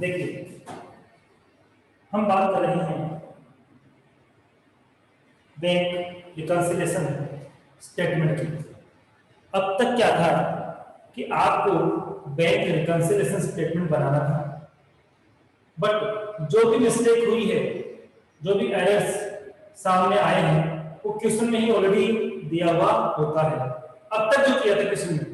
देखिए, हम बात कर रहे हैं बैंक रिकंसिलिएशन स्टेटमेंट की। अब तक क्या था कि आपको बैंक रिकंसिलिएशन स्टेटमेंट बनाना था, बट जो भी मिस्टेक हुई है, जो भी एरर्स सामने आए हैं, वो क्वेश्चन में ही ऑलरेडी दिया हुआ होता है। अब तक जो किया था क्वेश्चन में,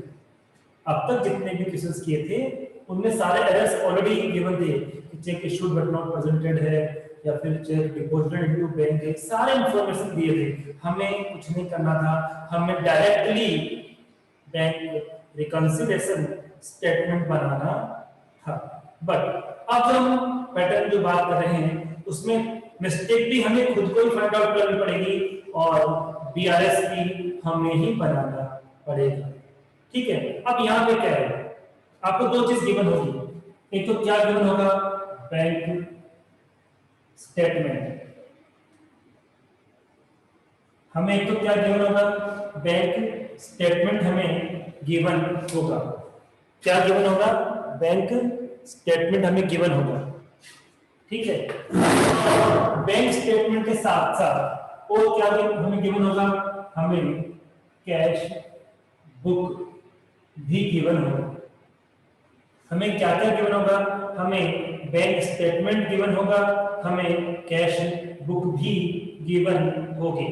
अब तक जितने भी क्वेश्चंस किए थे उनमें सारे एरर्स ऑलरेडी गिवन थे कि check issued but not presented है या फिर चेक डिपॉजिटेड इनटू बैंक है, सारे इंफॉर्मेशन दिए थे। हमें कुछ नहीं करना था, हमें डायरेक्टली बैंक रिकंसिलिएशन स्टेटमेंट बनाना था। बट अब हम पैटर्न जो बात कर रहे हैं उसमें मिस्टेक भी हमें खुद को ही फाइंड आउट करनी पड़ेगी और बीआरएस भी हमें ही बनाना पड़ेगा। ठीक है, अब यहाँ पे क्या है, आपको दो चीज गिवन होगी। एक तो क्या गिवन होगा, बैंक स्टेटमेंट। हमें एक तो क्या गिवन होगा, बैंक स्टेटमेंट हमें गिवन होगा। क्या गिवन होगा, बैंक स्टेटमेंट हमें गिवन होगा। ठीक है, बैंक स्टेटमेंट के साथ साथ और क्या हमें गिवन होगा, हमें कैश बुक भी गिवन होगा। हमें क्या क्या गिवन होगा, हमें बैंक स्टेटमेंट गिवन होगा, हमें कैश बुक भी गिवन होगी।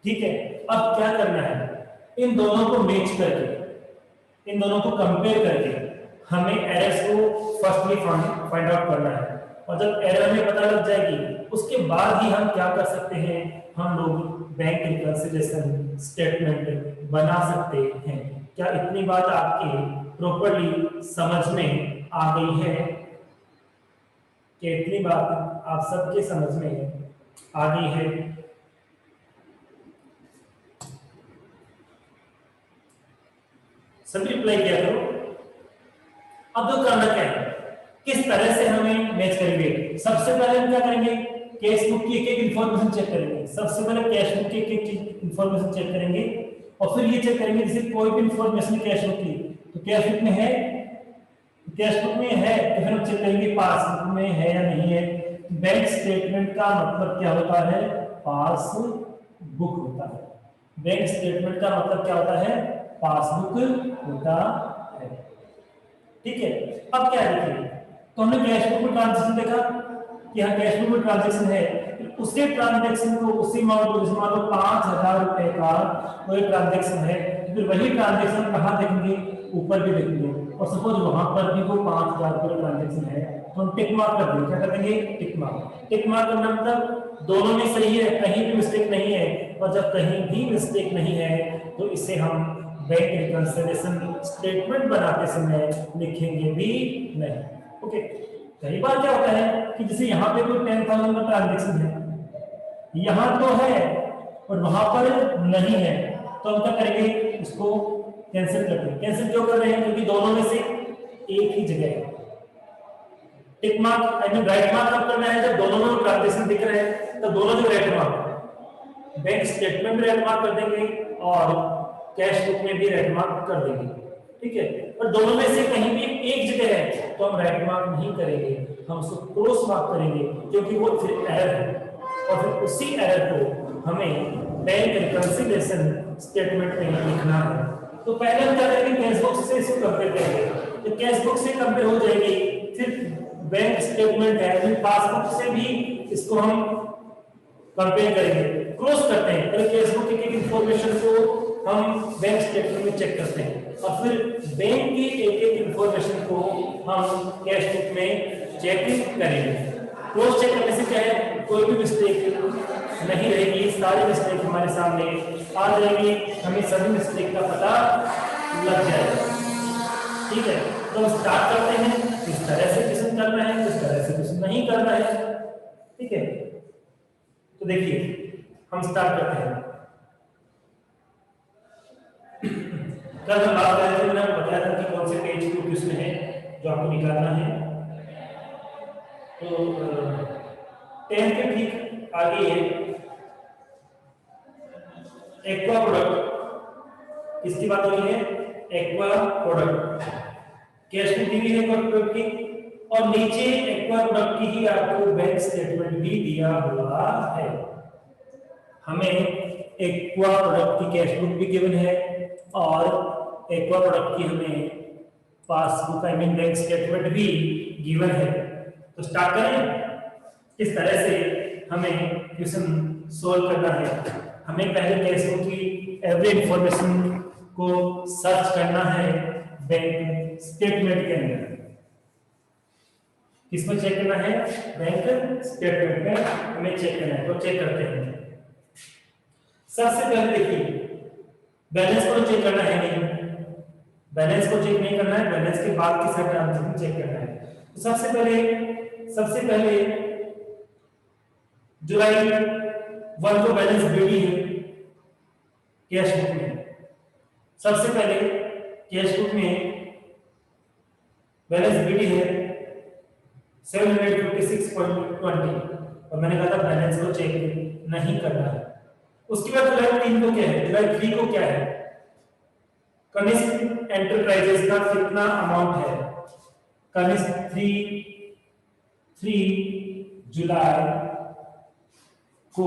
ठीक है, अब क्या करना है, इन दोनों को मैच करके, इन दोनों को कंपेयर करके हमें एरर्स को फर्स्टली फाइंड आउट करना है। और जब एरर हमें पता लग जाएगी उसके बाद ही हम क्या कर सकते हैं, हम लोग बैंक रिकंसिलिएशन स्टेटमेंट बना सकते हैं। क्या इतनी बात आपके प्रॉपर्ली समझ में आ गई है? कि इतनी बात आप सबके समझ में आ गई है? सभी रिप्लाई किया करो। अब जो करना क्या है, किस तरह से हमें मैच करेंगे। सबसे पहले हम क्या करेंगे, कैश बुक की एक एक इंफॉर्मेशन चेक करेंगे। सबसे पहले कैश बुक की एक एक इंफॉर्मेशन चेक करेंगे और फिर ये चेक करेंगे जैसे कोई भी इंफॉर्मेशन कैश बुक की, तो कैश बुक में है, कैश बुक में है तो फिर हम चेक करेंगे पासबुक में है या नहीं है। बैंक स्टेटमेंट का मतलब क्या होता है, पासबुक होता है। बैंक स्टेटमेंट का मतलब क्या होता है, पासबुक होता है। ठीक है, अब क्या देखिए, तो हमने कैश बुक में ट्रांजैक्शन देखा कि यहाँ कैश बुक में ट्रांजैक्शन है, उसी ट्रांजैक्शन को उसी अमाउंट को, जैसे मान लो 5,000 रुपए का कोई ट्रांजैक्शन है, फिर वही ट्रांजैक्शन कहाँ देखेंगे, ऊपर भी देखेंगे। और सपोज वहां पर भी वो 5,000 रुपए ट्रांजैक्शन है तो हम टिक मार्क कर देंगे। क्या कर देंगे, टिक मार्क। टिक मार्क करना मतलब दोनों में सही है, कहीं भी मिस्टेक नहीं है। और जब कहीं भी मिस्टेक नहीं है तो इसे हम बैंक रिकंसिलिएशन स्टेटमेंट बनाते समय लिखेंगे भी नहीं। ओके, कई बार क्या होता है कि जैसे यहाँ पे कोई 10,000 का ट्रांजैक्शन है, यहाँ तो है और वहां पर नहीं है, तो हम क्या करेंगे, इसको कैंसिल करते हैं। कैंसिल क्यों कर रहे हैं, क्योंकि दोनों में से एक ही जगह है। Tick mark I mean right mark कब करना है, जब दोनों में ट्रांजैक्शन दिख रहे हैं तो दोनों में राइट मार्क, बैंक स्टेटमेंट में राइट मार्क कर देंगे और कैश बुक में भी राइट मार्क कर देंगे। ठीक है, और दोनों में से कहीं भी एक जगह है तो हम राइट मार्क नहीं करेंगे, हम उसको क्रॉस मार्क करेंगे, क्योंकि वो फिर एरर है और फिर उसी एरर को हमें बैंक रिकंसिलिएशन स्टेटमेंट में लिखना है। तो पहले हम क्या करेंगे, कैश बुक से इसको कंपेयर करेंगे। तो कैश बुक से कंपेयर हो जाएगी, फिर बैंक स्टेटमेंट है, फिर पासबुक से भी इसको हम कंपेयर करेंगे, क्रॉस करते हैं। पहले कैश बुक की एक इंफॉर्मेशन को हम बैंक स्टेटमेंट में चेक करते हैं और फिर बैंक की एक एक इंफॉर्मेशन को हम कैश बुक में चेक करेंगे। क्रॉस चेक करने से क्या है, कोई भी मिस्टेक नहीं रहेगी, सारी मिस्टेक हमारे सामने आ जाएगी, हमें सभी मिस्टेक का पता लग जाएगा। ठीक है, तो हम स्टार्ट करते हैं, किस तरह से क्वेश्चन करना है, किस तरह से क्वेश्चन नहीं करना है। ठीक है, तो देखिए हम स्टार्ट करते हैं। कल हम बात कर रहे थे, मैंने आपको बताया था कि कौन से पेज को क्वेश्चन है जो आपको निकालना है। तो 10 के ठीक आगे है एक्वा प्रोडक्ट, किसकी बात हो रही है, एक्वा प्रोडक्ट, कैश बुक दी हुई है एक्वा प्रोडक्ट की, और नीचे एक्वा प्रोडक्ट की ही आपको बैंक स्टेटमेंट भी दिया हुआ है। हमें एक्वा प्रोडक्ट की कैश बुक भी गिवन है और एक्वा प्रोडक्ट की हमें passbook I mean bank statement भी गिवन है। तो स्टार्ट करें। किस तरह से हमें क्वेश्चन सोल्व करना है। हमें पहले कैश बुक की एवरी इंफॉर्मेशन को सर्च करना है बैंक स्टेटमेंट के अंदर। किसमें चेक करना है? बैंक स्टेटमेंट में हमें चेक करना है। तो चेक करते हैं। सबसे पहले देखिए बैलेंस को चेक करना है नहीं, बैलेंस को चेक नहीं करना है, बैलेंस के बाद की सब ट्रांजैक्शन चेक करना है। तो सबसे पहले जुलाई 1 को बैलेंस बीडी है कैश बुक में। सबसे पहले कैश बुक में बैलेंस बीडी है 756.20 और मैंने कहा था बैलेंस को चेक नहीं करना है। उसके बाद जुलाई 3 को क्या है? जुलाई 3 को क्या है? कनिष्क एंटरप्राइजेस का कितना अमाउंट है? कनिष्क 3 जुलाई को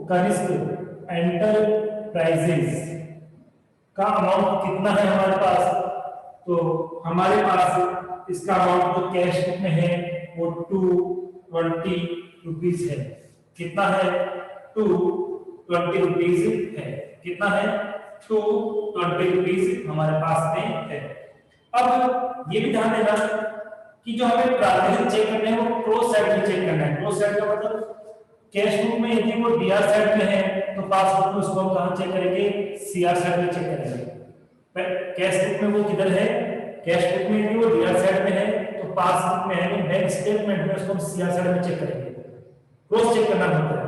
कनिष्क एंटरप्राइजेस का अमाउंट कितना है हमारे पास? तो हमारे पास इसका अमाउंट जो कैश बुक में है वो 220 रुपीज है। कितना है? 220 रुपीज है। कितना है? 220 रुपीज हमारे पास में है। अब ये भी ध्यान देना कि जो हमें ट्रांजैक्शन चेक करना है वो क्लोज साइड में चेक करना है। क्लोज साइड का मतलब कैश बुक में यदि वो डीआर साइड में है तो पासबुक में उसको हम कहां चेक करेंगे? सीआर साइड में चेक करेंगे। कैश बुक में वो किधर है? कैश बुक में यदि वो डीआर साइड में है तो पासबुक में है बैंक स्टेटमेंट में उसको हम सीआर साइड में चेक करेंगे। क्रॉस चेक करना होता है।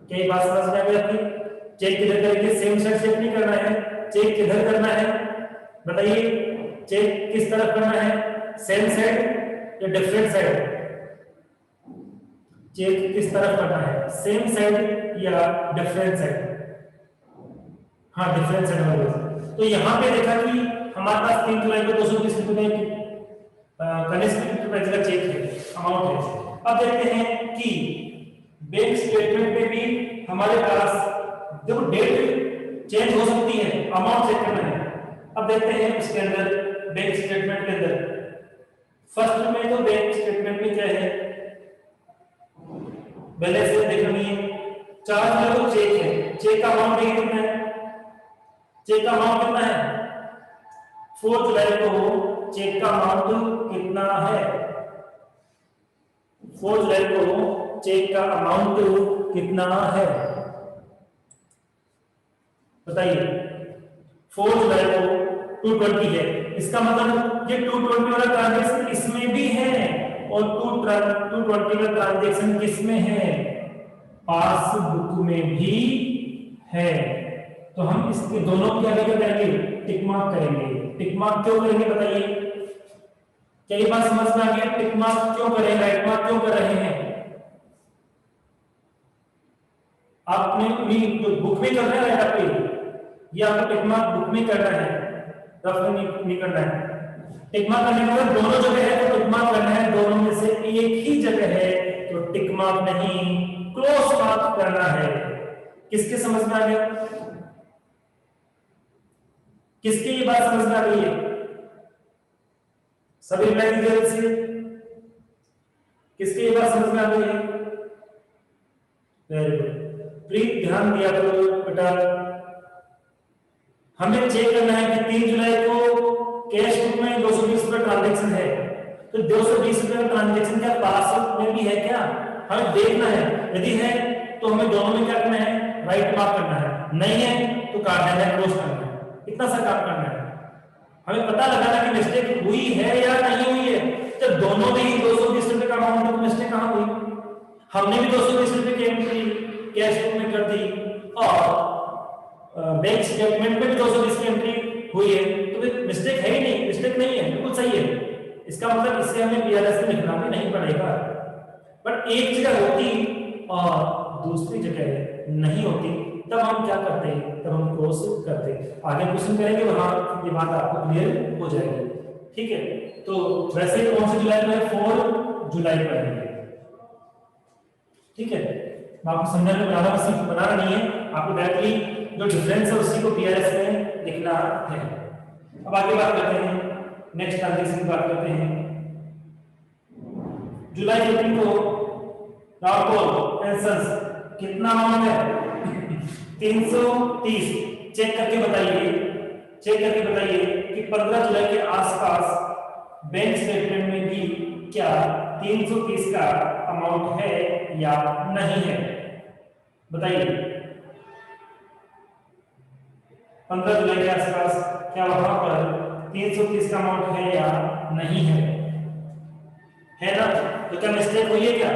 क्या ये बात समझ में आ गई आपकी? चेक किधर करेंगे? सेम साइड चेक नहीं करना है। चेक किधर करना है बताइए? चेक किस तरफ करना है? सेम साइड या डिफरेंट साइड? चेक किस तरफ करना है? सेम साइड या डिफरेंट साइड? हाँ डिफरेंट साइड वाले। तो यहाँ पे देखा कि हमारे पास 3 जुलाई को 220 रुपए कनिष्क एंटरप्राइज का चेक है, अमाउंट है। अब देखते हैं कि बैंक स्टेटमेंट में भी हमारे पास जब डेट चेंज हो सकती है, अमाउंट चेक करना है। अब देखते हैं इसके अंदर बैंक स्टेटमेंट के अंदर फर्स्ट में तो बैंक स्टेटमेंट में क्या है? बैलेंस देखनी है। 4 जुलाई को चेक है। चेक का अमाउंट कितना है? चेक का अमाउंट कितना है? 4 जुलाई को चेक का अमाउंट कितना है? 4 जुलाई को चेक का अमाउंट कितना है बताइए? 4 जुलाई को 220 है। इसका मतलब ये 220 वाला ट्रांजैक्शन इसमें भी है और 220 वाला ट्रांजैक्शन किसमें है? पासबुक में भी है। तो हम इसके दोनों की आगे क्या करेंगे? टिक मार्क करेंगे। टिक मार्क क्यों करेंगे बताइए? क्या ये बात समझ में आ गया? टिक मार्क क्यों करें, राइट मार्क क्यों कर रहे हैं? आपने बुक में करना है, राइट आपको ये आपको टिक मार्क बुक में करना है, रफ नहीं करना है। टिक मार्क करने के बाद दोनों जगह है तो टिक मार्क करना है। दोनों में से एक ही जगह है तो टिक मार्क नहीं क्रॉस मार्क करना है। किसके समझ में आ गया? किसकी ये बात समझ में आ गई है? सभी रिप्लाई कीजिए से। किसकी ये बात समझ में आ गई है? Very good. प्लीज ध्यान दिया करो बेटा। हमें चेक करना है कि 3 जुलाई को कैश बुक में 220 रुपए ट्रांजैक्शन है तो 220 रुपए ट्रांजैक्शन क्या पासबुक में भी है क्या? हमें देखना है। यदि है तो हमें दोनों में क्या करना है? राइट मार्क करना है। नहीं है तो काट देना है, क्रॉस करना है। इतना सा काम करना है। हमें पता लगाना कि मिस्टेक हुई है या नहीं हुई है। जब दोनों में ही 220 रुपए का अमाउंट है तो मिस्टेक कहां हुई? हमने भी 220 रुपए की एंट्री कैश बुक में कर दी और बैंक स्टेटमेंट में भी 220 की एंट्री हुई है तो फिर मिस्टेक है ही नहीं। मिस्टेक नहीं है, बिल्कुल सही है। इसका मतलब इससे हमें बीआरएस में लिखना भी नहीं पड़ेगा। बट एक जगह होती और दूसरी जगह नहीं होती, तब हम क्या करते हैं, तब हम क्रॉस करते हैं। आगे क्वेश्चन करेंगे वहां ये बात आपको क्लियर हो जाएगी। ठीक है, तो वैसे कौन सी जुलाई में, 4 जुलाई पर है। ठीक है, मैं आपको समझाने में बनाना सिर्फ बनाना नहीं है, आपको डायरेक्टली जो डिफरेंस है उसी को पीआरएस में लिखना है। अब आगे बात करते हैं, नेक्स्ट ट्रांजेक्शन की बात करते हैं। जुलाई 15 को राउकोल एंड सन्स कितना अमाउंट है 330। चेक करके बताइए, चेक करके बताइए कि 15 जुलाई के आसपास बैंक स्टेटमेंट में भी क्या 330 का अमाउंट है या नहीं है, बताइए। 15 जुलाई के आसपास क्या वहां पर 330 का अमाउंट है या नहीं है ना? तो क्या मिस्टेक हुई है क्या?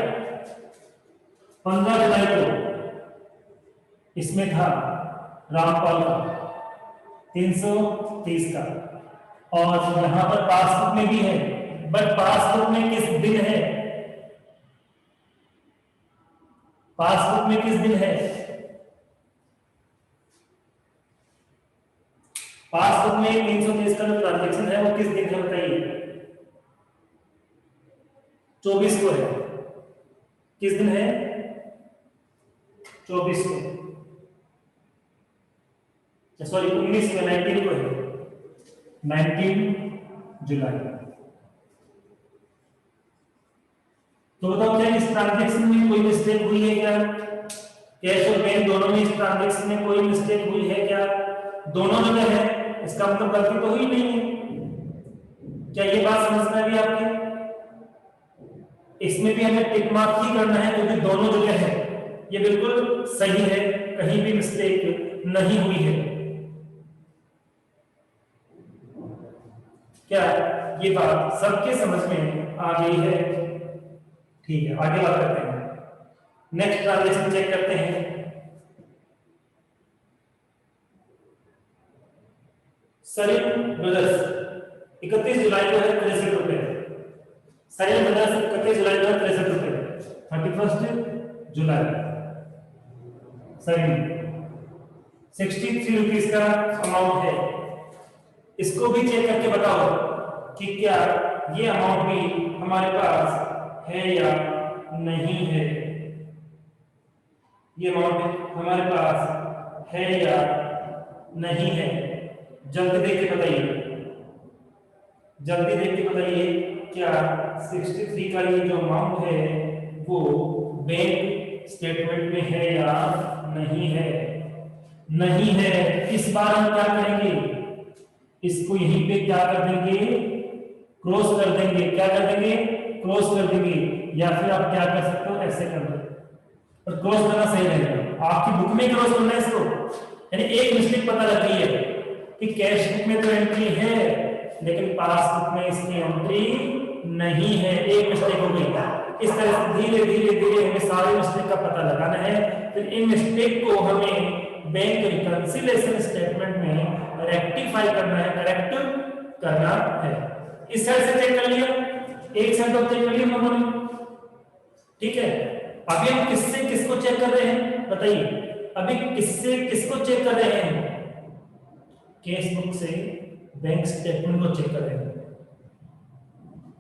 15 जुलाई को इसमें था रामपाल का 330 का, और यहां पर पासबुक में भी है, बट पासबुक में किस दिन है, पासबुक में किस दिन है, पासबुक में 330 का जो ट्रांजैक्शन है वो किस दिन है बताइए? 24 को है। किस दिन है? 24 को, सॉरी 19 में, 19 को है, 19 जुलाई। तो बताओ क्या इस ट्रांजैक्शन में कोई मिस्टेक हुई है क्या? कैश और बैंक दोनों में इस ट्रांजैक्शन में कोई मिस्टेक हुई है क्या? दोनों जगह है, इसका मतलब गलती तो हुई नहीं है। क्या ये बात समझ में आ रही है आपकी? इसमें भी हमें टिक मार्क ही करना है क्योंकि दोनों जगह है, ये बिल्कुल सही है, कहीं भी मिस्टेक नहीं हुई है। क्या ये बात सबके समझ में आ गई है? ठीक है, आगे बात करते हैं, नेक्स्ट ट्रांजैक्शन चेक करते हैं। सलीम ब्रदर्स 31 जुलाई को है 63 रुपए। सलीम ब्रदर्स 31 जुलाई को है 63 रुपए। 31 जुलाई सलीम 63 रुपीज का अमाउंट है। इसको भी चेक करके बताओ कि क्या ये अमाउंट भी हमारे पास है या नहीं है, ये अमाउंट हमारे पास है या नहीं है। जल्दी देख के बताइए, जल्दी देख के बताइए क्या 63 का ये जो अमाउंट है वो बैंक स्टेटमेंट में है या नहीं है? नहीं है। इस बार हम क्या करेंगे, इसको यहीं पे क्या कर देंगे, क्रॉस कर देंगे। क्या कर देंगे? क्रॉस कर देंगे, या फिर आप क्या कर सकते हो, ऐसे कर दो, और क्रॉस करना सही रहेगा। आपकी बुक में क्रॉस करना है इसको, यानी एक मिस्टेक पता लग गई है कि कैश बुक में तो एंट्री है लेकिन पासबुक में इसकी एंट्री नहीं है, एक मिस्टेक हो गई। इस तरह से धीरे धीरे धीरे हमें सारे मिस्टेक का पता लगाना है, फिर इन मिस्टेक को हमें बैंक रिकंसिलिएशन स्टेटमेंट में रेक्टिफाई करना है, करेक्ट करना है। इस साइड से चेक कर लिया, एक साइड तो चेक कर लिया हम लोगों ने, ठीक है। अभी हम किससे किसको चेक कर रहे हैं बताइए? अभी किससे किसको चेक कर रहे हैं? केस बुक से बैंक स्टेटमेंट को चेक कर रहे हैं।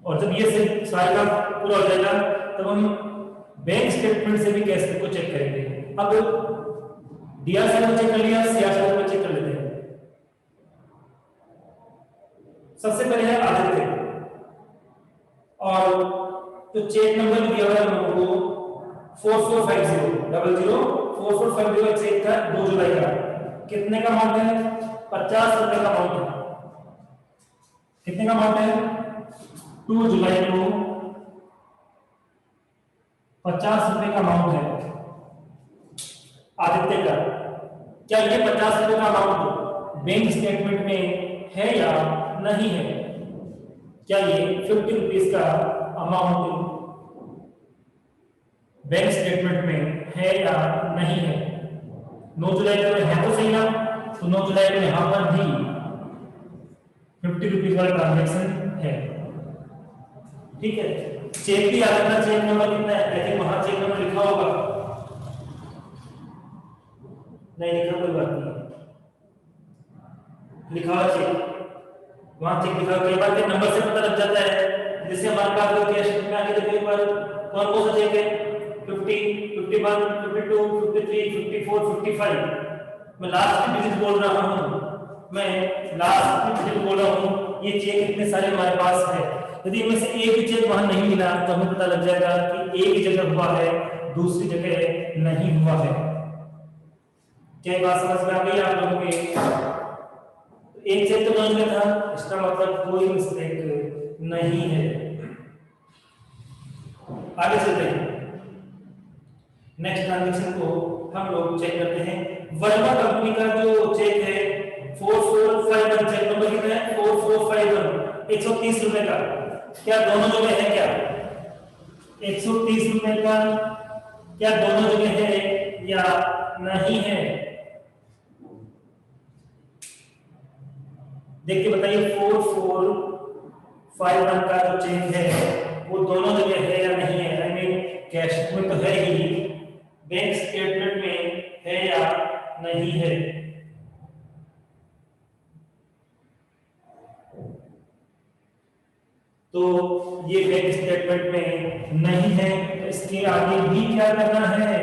और जब ये से सारा काम पूरा हो जाएगा तब हम बैंक स्टेटमेंट से भी कैश बुक को चेक करेंगे। अब डीआर साइड को चेक कर लिया, सीआर साइड को चेक कर लेते हैं। सबसे पहले है आदित्य, और तो चेक नंबर दिया हुआ है हम लोगों को 4450 चेक का 2 जुलाई का। कितने का अमाउंट है? 50 रुपए का अमाउंट है। कितने का अमाउंट है? 2 जुलाई को 50 रुपए का अमाउंट है आदित्य का। क्या ये 50 रुपए का अमाउंट बैंक स्टेटमेंट में है या नहीं है? क्या ये 50 रुपीज का अमाउंट बैंक स्टेटमेंट में है या नहीं है? 9 जुलाई को है तो सही ना, तो 9 जुलाई को यहां पर भी 50 रुपीज वाला ट्रांजैक्शन है, ठीक है। चेक भी आता है, चेक नंबर कितना है? आई थिंक वहां चेक नंबर लिखा होगा, नहीं लिखा कोई बात नहीं, लिखा हुआ चेक, वहां चेक लिखा हुआ, कई बार के नंबर से पता लग जाता है। जैसे हमारे पास जो कैश में आके देखो एक बार कौन कौन सा चेक है, 50, 51, 52, 53, 54, 55। मैं लास्ट की डिजिट बोल रहा हूँ, मैं लास्ट की डिजिट बोल रहा हूँ। ये चेक इतने सारे हमारे पास है, यदि इनमें से एक भी चेक वहां नहीं मिला तो हमें पता लग जाएगा कि एक जगह हुआ है, दूसरी जगह नहीं हुआ है। क्या बात समझ में आ गई आप लोगों के? एक चेक तो दोनों में था, इसका मतलब कोई मिस्टेक नहीं है। आगे चलते हैं, नेक्स्ट ट्रांजैक्शन को हम लोग चेक करते हैं। वर्मा कंपनी का जो चेक है 4451, चेक नंबर कितना है 4451, 130 रुपए का। क्या दोनों जगह है? क्या 130 रुपए का क्या दोनों जगह है या नहीं है? देखिए बताइए, 4451 का जो चेक है वो दोनों जगह है या नहीं है? आई मीन कैश में तो है ही, बैंक स्टेटमेंट में है या नहीं है? तो ये बैंक स्टेटमेंट में नहीं है, तो इसके आगे भी क्या करना है?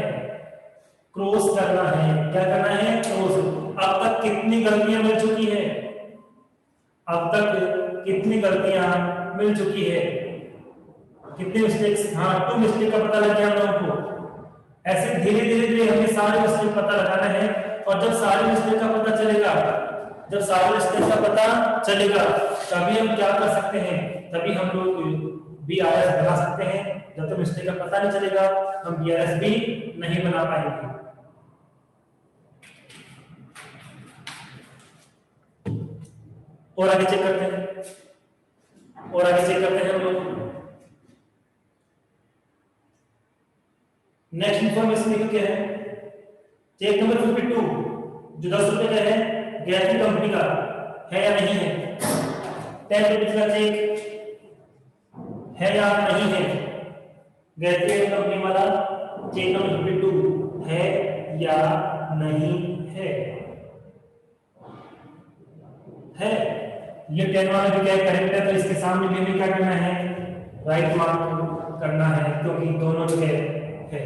क्रॉस करना है। क्या करना है? क्रॉस। अब तक कितनी गलतियां मिल चुकी है? अब तक कितनी गलतियां मिल चुकी है? कितने मिस्टेक्स? हाँ, 2 मिस्टेक का पता लग गया हम लोगों को। ऐसे धीरे धीरे धीरे हमें सारे मिस्टेक पता लगाना है, और जब सारे मिस्टेक का पता चलेगा, जब सारे मिस्टेक का पता चलेगा तभी हम क्या कर सकते हैं, तभी हम लोग बीआरएस बना सकते हैं। जब तक मिस्टेक का पता नहीं चलेगा हम बीआरएस भी नहीं बना पाएंगे। और आगे चेक करते हैं, और आगे चेक करते हैं हम लोग। नेक्स्ट इंफॉर्मेशन क्या है? चेक नंबर 52 जो 10 रुपए का है, गैसी कंपनी का है या नहीं है? 10 रुपीज का चेक है या नहीं है? गैसी कंपनी वाला चेक नंबर 52 है या नहीं है? है। ये 10 वाला भी क्या करेक्ट है, तो इसके सामने भी क्या करना है? राइट मार्क करना है, क्योंकि दोनों जगह है।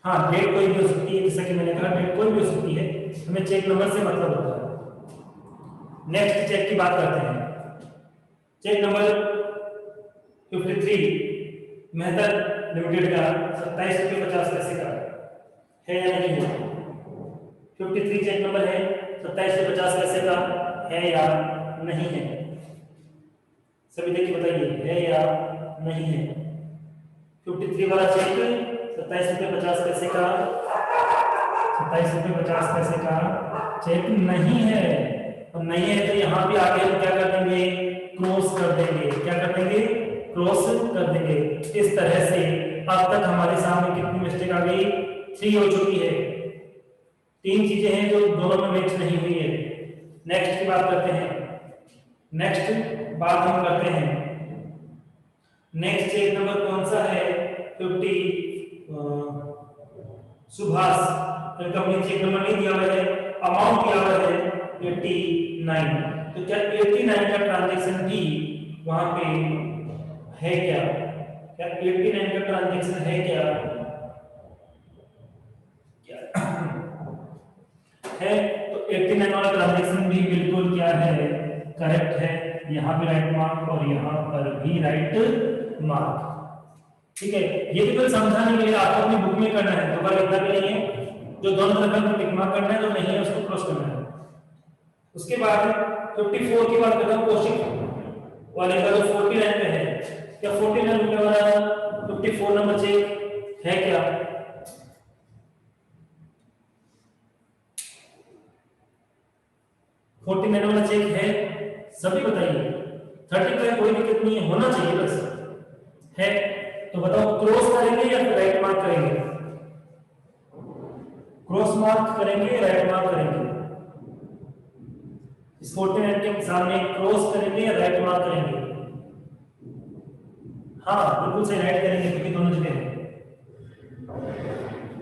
हाँ, डेट कोई भी हो सकती है, जैसा कि मैंने कहा डेट कोई भी हो सकती है, हमें चेक नंबर से मतलब होता है। नेक्स्ट चेक की बात करते हैं। चेक नंबर 53 मेहतर लिमिटेड का 27 रुपये 50 पैसे का है या नहीं है? 53 चेक नंबर है, 27 रुपये 50 पैसे का है या नहीं है? सभी देखिए बताइए, है या नहीं है? 53 वाला चेक 27 रुपये 50 पैसे का, 27 रुपये 50 पैसे का चेक नहीं है। तो नहीं है तो यहाँ भी आगे हम क्या कर देंगे? क्रॉस कर देंगे। क्या कर देंगे? क्रॉस कर देंगे। इस तरह से अब तक हमारे सामने कितनी मिस्टेक आ गई? 3 हो चुकी है। 3 चीजें हैं जो दोनों में मैच नहीं हुई है। नेक्स्ट की बात करते हैं। नेक्स्ट बात हम करते हैं, नेक्स्ट चेक नंबर कौन सा है? 50 सुभाष कंपनी चेक नंबर नहीं दिया हुआ है, अमाउंट दिया हुआ है 89। तो क्या 89 का ट्रांजैक्शन भी वहां पे है क्या? क्या 89 का ट्रांजैक्शन है क्या? है। तो 89 वाला ट्रांजैक्शन भी बिल्कुल क्या है? करेक्ट है। यहाँ पे राइट मार्क और यहाँ पर भी राइट मार्क। ठीक है, ये केवल समझाने के लिए आपको अपनी बुक में करना है, दोबारा लिखना भी नहीं है। जो दोनों तरफ में टिक मार्क करना है, जो नहीं है उसको क्रॉस करना है। उसके बाद 54 की बात करता हूं, कौशिक वाले का जो 49 पे है, क्या 49 रुपए वाला 54 नंबर चेक है क्या? फोर्टी नाइन वाला चेक है? सभी बताइए। 30 का कोई दिक्कत नहीं है, होना चाहिए बस। है तो बताओ, क्रॉस करेंगे या राइट मार्क करेंगे? क्रॉस मार्क करेंगे, राइट मार्क करेंगे? इस 49 के सामने क्रॉस करेंगे या राइट मार्क करेंगे? हाँ बिल्कुल सही, राइट करेंगे क्योंकि दोनों जगह है।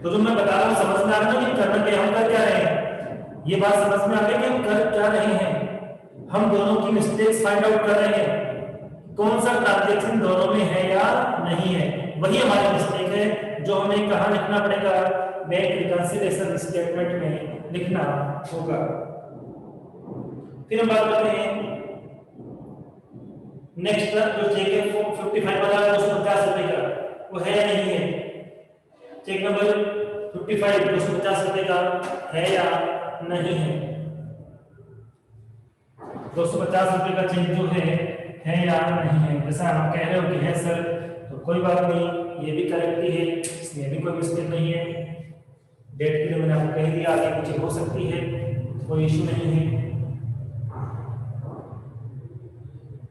तो जो मैं बता रहा हूं समझ में आ रहा है कि करना क्या, हम कर क्या रहे हैं? ये बात समझ में आ गई कि हम कर क्या रहे हैं, हम दोनों की मिस्टेक्स फाइंड आउट कर रहे हैं, कौन सा ट्रांजैक्शन दोनों में है या नहीं है, वही हमारी मिस्टेक है जो हमें कहाँ लिखना पड़ेगा, बैंक रिकंसिलिएशन स्टेटमेंट में लिखना होगा। फिर हम बात करते हैं नेक्स्ट जो चेक है 55 वाला 250 रुपए का, वो है या नहीं है, चेक नंबर 55 250 रुपए का है या नहीं है, 250 रुपए का चेक जो है या नहीं है। जैसा आप कह रहे हो कि है सर, तो कोई बात नहीं, ये भी करेक्ट ही है, इसमें भी कोई मिस्टेक नहीं है। डेट के लिए मैंने आपको कह दिया, आगे पीछे हो सकती है, कोई इशू नहीं है,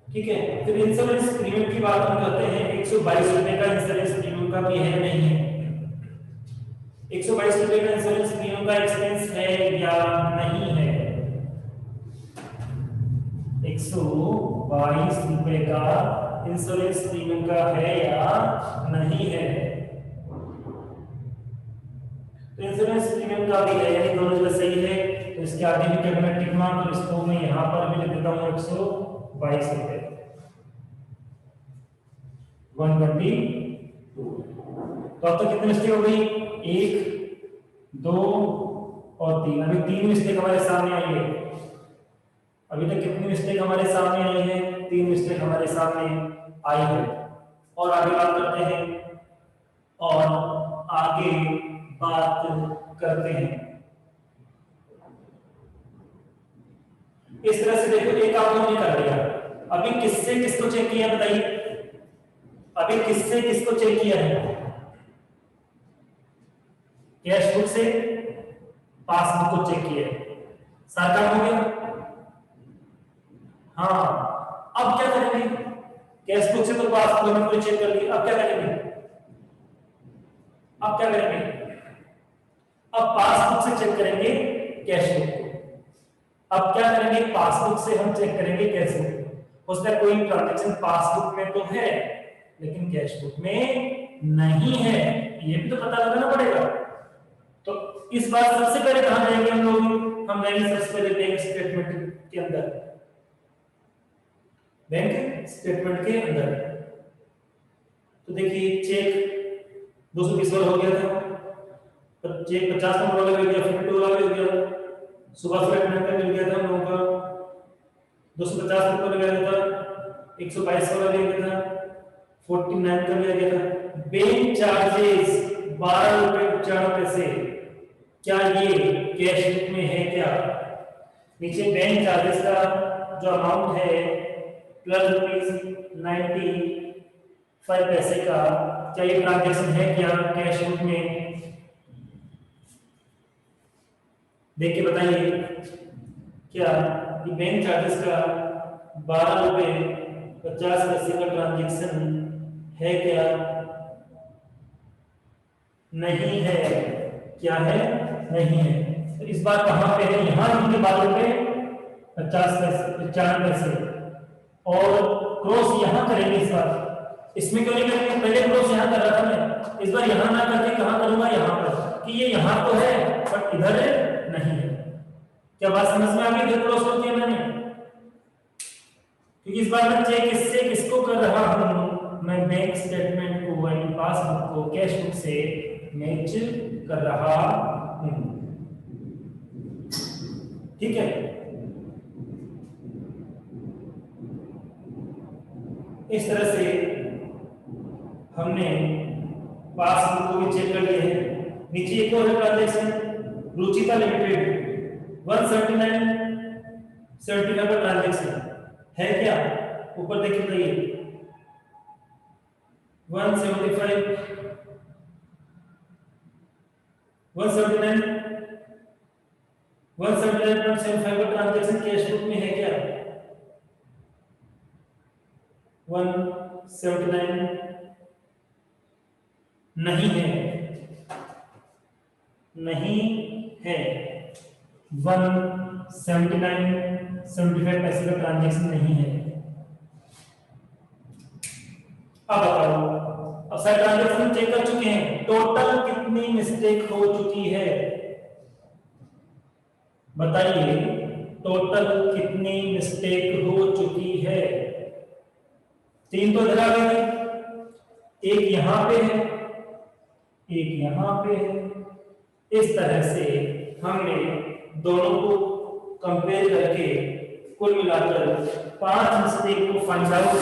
ठीक है। फिर इंश्योरेंस प्रीमियम की बात हम करते हैं, 122 रुपए का इंश्योरेंस प्रीमियम का भी है नहीं है, 122 रुपए का इंश्योरेंस प्रीमियम का एक्सपेंस है या नहीं है, 122 रुपए का इंश्योरेंस प्रीमियम का है या नहीं है, तो इंश्योरेंस प्रीमियम का भी है, यानी दोनों जगह सही है, तो इसके आगे भी क्या करना टिक मार्क, और इसको मैं यहां पर भी लिख देता हूं 122 रुपए 122। तो अब तक कितनी मिस्टेक हो गई, 1 2 और 3, अभी 3 मिस्टेक हमारे सामने आई है, अभी तक कितनी मिस्टेक हमारे सामने आई है, 3 मिस्टेक हमारे सामने आई है। और आगे बात करते हैं, और आगे बात करते हैं, इस तरह से देखो एक काम हमने कर लिया, अभी किससे किसको चेक किया बताइए, अभी किससे किसको चेक किया है, कैश बुक से पासबुक को चेक किया है, सारा काम हो गया। हाँ, अब क्या करेंगे, कैश बुक से तो पासबुक हमने चेक कर लिया, अब क्या करेंगे, अब क्या करेंगे, अब पासबुक से चेक करेंगे कैश बुक को, अब क्या करेंगे, पासबुक से हम चेक करेंगे कैश बुक, उसका कोई ट्रांजैक्शन पासबुक में तो है लेकिन कैश बुक में नहीं है, ये भी तो पता लगाना पड़ेगा। तो इस बार सबसे पहले कहां जाएंगे हम लोग, हम जाएंगे सबसे पहले बैंक स्टेटमेंट के अंदर, बैंक स्टेटमेंट के अंदर। तो देखिए चेक 220 वाला हो गया था, पर चेक 50 नंबर वाला भी हो गया, 52 वाला भी हो गया, सुबह स्टेटमेंट का मिल गया था हम लोगों का 250 रुपये लगा दिया था, 122 वाला ले गया था, 49 का लिया गया था। बैंक चार्जेस 12 रुपए 4 पैसे, क्या ये कैश बुक में है क्या, नीचे बैंक चार्जेस का जो अमाउंट है 12 रुपीज 95 पैसे का, क्या ये ट्रांजैक्शन है क्या कैश बुक में, देख के बताइए क्या ये बैंक चार्जेस का 12 रुपए 50 पैसे का ट्रांजैक्शन है क्या, नहीं है, क्या है, नहीं है। तो इस बार कहां पे है, यहां इनके 12 रुपए 50 पैसे 95 पैसे, और क्रॉस यहां करेंगे इस बार, इसमें क्यों नहीं करेंगे, पहले क्रॉस यहां कर रहा था मैं, इस बार यहां ना करके कहां करूंगा, यहां पर, कि ये यहां तो है बट इधर नहीं है। क्या बात समझ में आ गई, इधर क्रॉस होती है मैंने, क्योंकि इस बार मैं चेक किससे किसको कर रहा हूं, मैं बैंक स्टेटमेंट को यानी पासबुक को कैश बुक से मैच कर रहा हूं, ठीक है। इस तरह से हमने पासबुक को भी चेक कर लिया है। नीचे एक और ट्रांजैक्शन रुचिता लिमिटेड 179.75 का ट्रांजैक्शन है क्या, ऊपर देखिए तो ये 179.75 का ट्रांजैक्शन कैश बुक में है क्या, 179 नहीं है, नहीं है, 179.75 पैसे का ट्रांजैक्शन नहीं है। अब बताओ, अब सारे ट्रांजैक्शन चेक कर चुके हैं, टोटल कितनी मिस्टेक हो चुकी है बताइए टोटल कितनी मिस्टेक हो चुकी है। 3 तो इधर आ गई, एक यहां पे है, एक यहां पे है। इस तरह से हमने दोनों को कंपेयर करके कुल मिलाकर 5 मिस्टेक को फाइंड आउट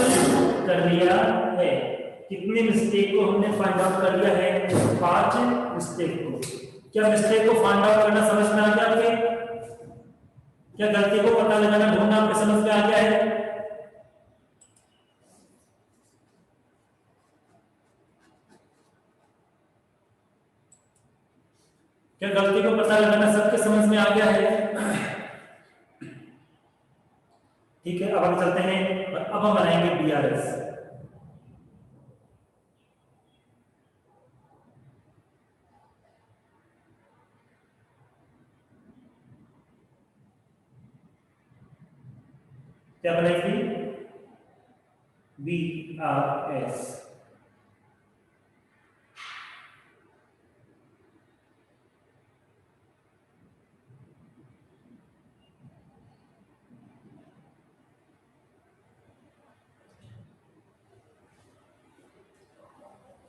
कर लिया है। कितने मिस्टेक को हमने फाइंड आउट कर लिया है? 5 मिस्टेक को। क्या मिस्टेक को फाइंड आउट करना समझ में आ गया आपके? क्या गलती को पता लगाना ढूंढना आपके समझ में आ गया है? क्या गलती को पता लगाना सबके समझ में आ गया है? ठीक है, अब हम चलते हैं और अब हम बनाएंगे बीआरएस। क्या बनेगी? बीआरएस।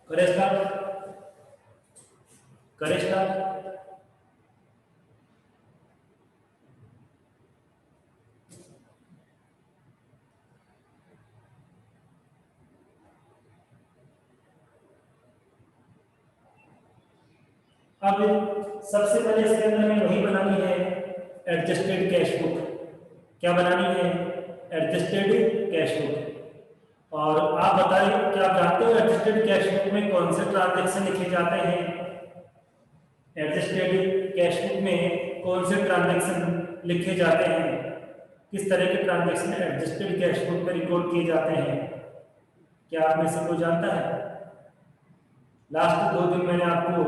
करे स्टार्ट, करे स्टार्ट। अब सबसे पहले इसके अंदर हमें वही बनानी है, एडजस्टेड कैश बुक। क्या बनानी है? Adjusted cash book. और आप बताइए, क्या आप जानते हो एडजस्टेड कैश बुक में कौन से ट्रांजैक्शन लिखे जाते हैं? एडजस्टेड कैश बुक में कौन से ट्रांजैक्शन लिखे जाते हैं? किस तरह के ट्रांजैक्शन एडजस्टेड कैश बुक में रिकॉर्ड किए जाते हैं? क्या आप में से कोई जानता है? लास्ट 2 दिन मैंने आपको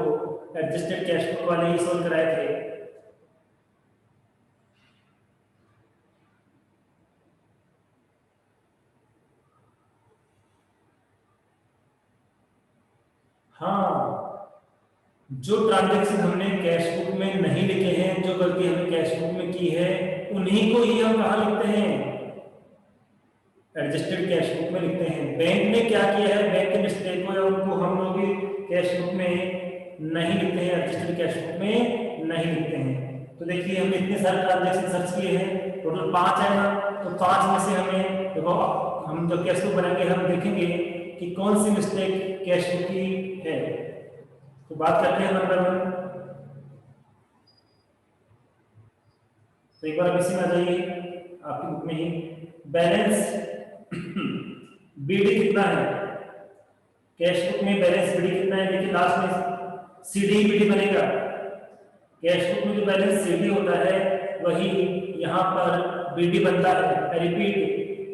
एडजस्टेड कैश बुक वाले ही सोल्व कराए थे। हाँ, जो ट्रांजैक्शन हमने कैश बुक में नहीं लिखे हैं, जो गलती हमने कैश बुक में की है, उन्हीं को ही हम कहाँ लिखते हैं? एडजस्टेड कैश बुक में लिखते हैं। बैंक ने क्या किया है, बैंक के मिस्टेक को या उनको हम लोग भी कैश बुक में नहीं लिखते हैं, एडजस्टेड कैश बुक में नहीं लिखते हैं। तो देखिए हमने इतने सारे ट्रांजैक्शन सर्च किए हैं, टोटल 5 है ना, तो 5 में से हमें देखो, हम जब कैश बुक बनाएंगे हम देखेंगे कि कौन सी मिस्टेक कैश बुक की है। तो बात करते हैं नंबर 1। तो एक बार अब इसी में आ जाइए आपकी बुक में ही। बैलेंस बीडी कितना है? कैश बुक में बैलेंस बीडी कितना है? देखिए लास्ट में सीडी बीडी बनेगा। कैश बुक में जो बैलेंस सीडी होता है वही यहाँ पर बीडी बनता है। रिपीट,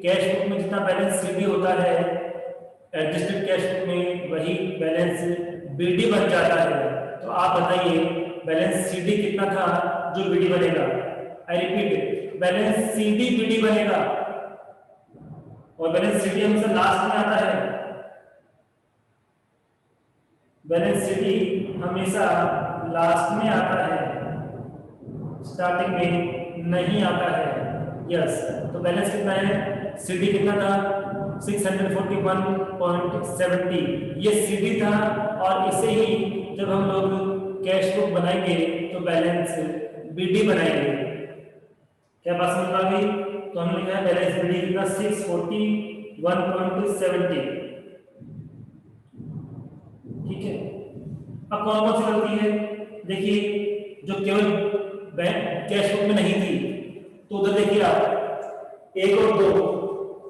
कैश बुक में जितना बैलेंस सीडी होता है एडजस्टेड कैश बुक में वही बैलेंस बीडी बन जाता है। तो आप बताइए बैलेंस सीडी कितना था जो बीडी बनेगा? I repeat, balance CD BD बनेगा और बैलेंस सीडी हमेशा लास्ट में आता है। बैलेंस सीडी हमेशा लास्ट में आता है, स्टार्टिंग में नहीं आता है। यस, तो बैलेंस कितना है? सीडी कितना था? 641.70। ये सीडी था और इसे ही जब हम लोग कैश बुक बनाएंगे तो बैलेंस बीडी बनाएंगे। क्या बात समझ आ गई? तो हमने लिखा है बैलेंस बीडी कितना? 641.70। ठीक है, अब कौन कौन सी गलती है? देखिए, जो केवल बैंक कैश बुक में नहीं थी, तो उधर देखिए आप 1 और 2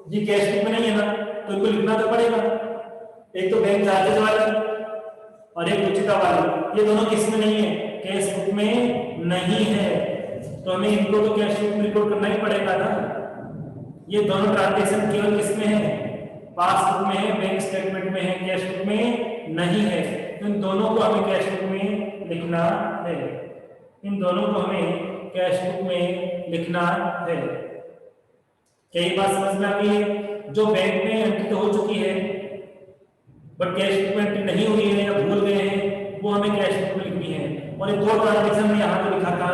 जी कैश बुक में नहीं है ना, तो इनको लिखना तो पड़ेगा। एक तो बैंक चार्जेस वाला और एक उचिता वाला, ये दोनों किस में नहीं है? कैश बुक में नहीं है, तो हमें इनको तो कैश बुक में रिकॉर्ड करना ही पड़ेगा ना। ये दोनों ट्रांजैक्शन केवल किस में है? पासबुक में है, बैंक स्टेटमेंट में है, कैश बुक में नहीं है। तो इन दोनों को हमें कैश बुक में लिखना है। इन दोनों को हमें कैश बुक में लिखना है। क्या ये बात समझ में आ गई है? जो बैंक में एंट्री तो हो चुकी है बट कैश बुक में एंट्री नहीं हुई है या भूल गए हैं, वो हमें कैश बुक में लिखनी है। और ये दो ट्रांजेक्शन में यहाँ पे लिखा था,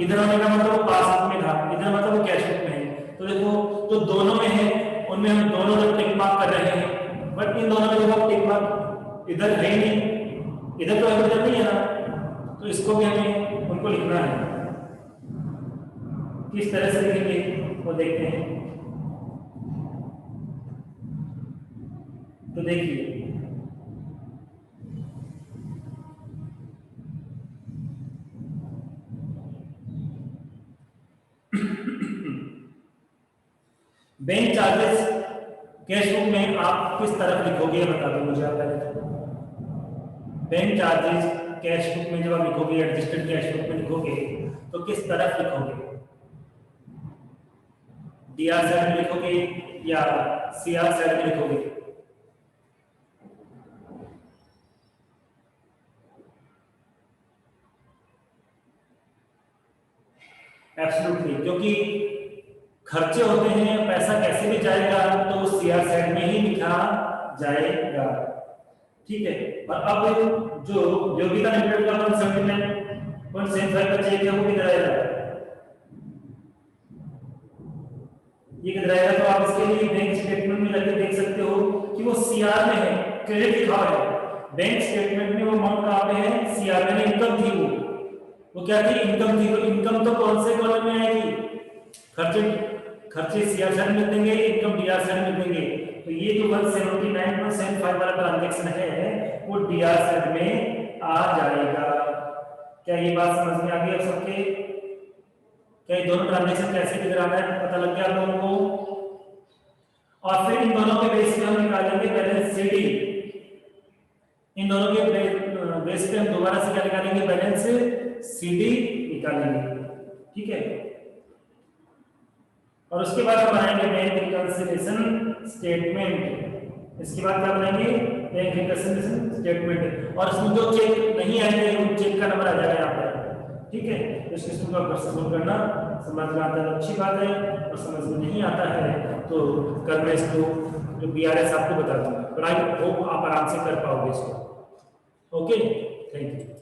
इधर होने का मतलब वो पासबुक में था, इधर मतलब वो कैश बुक में है। तो देखो जो दोनों में है उनमें हम दोनों जब टिक मार्क कर रहे हैं, बट इन दोनों में देखो टिक मार्क इधर है ही नहीं, इधर तो इधर नहीं है ना, तो इसको भी हमें उनको लिखना है। किस तरह से लिखेंगे वो देखते हैं। तो देखिए बैंक चार्जेस कैश बुक में आप किस तरफ लिखोगे बता दो मुझे आप पहले तो। बैंक चार्जेस कैश बुक में जब आप लिखोगे, एडजस्टेड कैश बुक में लिखोगे तो किस तरफ लिखोगे? डीआर साइड में लिखोगे या सीआर साइड में लिखोगे? एब्सोल्युटली, क्योंकि खर्चे होते हैं, पैसा कैसे भी जाएगा तो सीआर साइड में ही लिखा जाएगा। ठीक है। और अब जो योगिता लिमिटेड का 179.75 का चेक है वो किधर आएगा? ये किधर आएगा? तो आप इसके लिए बैंक स्टेटमेंट में जाके देख सकते हो कि वो सीआर में है, क्रेडिट लिखा हुआ है। बैंक स्टेटमेंट में वो अमाउंट कहां पे है? सीआर में। इनकम थी वो क्या थी? इनकम थी। तो इनकम तो कौन से कॉलम में आएगी? खर्चे सीआर साइड में देंगे, इनकम डीआर साइड में देंगे। तो ये जो 179.75 वाला ट्रांजैक्शन है वो डीआर साइड में आ जाएगा। क्या ये बात समझ में आ गई आप सबके? क्या ये दोनों ट्रांजैक्शन कैसे किधर आना है पता लग गया आप लोगों को? और फिर इन दोनों के बेस पे हम निकालेंगे बैलेंस सीडी। इन दोनों के बेस पे हम दोबारा से क्या निकालेंगे? बैलेंस सीडी निकालेंगे। ठीक है। और उसके बाद हम बनाएंगे बैंक रिकंसिलिएशन स्टेटमेंट। इसके बाद क्या बनाएंगे? Bank reconciliation statement. और इसमें जो चेक नहीं आएंगे उन चेक का नंबर आ जाएगा यहाँ पर। ठीक है। तो इस किस्म का सॉल्व करना समझ में आता है तो अच्छी बात है, और समझ में नहीं आता है तो कल मैं इसको जो बीआरएस आपको बता दूंगा, पर आई होप आप आराम से कर पाओगे इसको। Okay, thank you.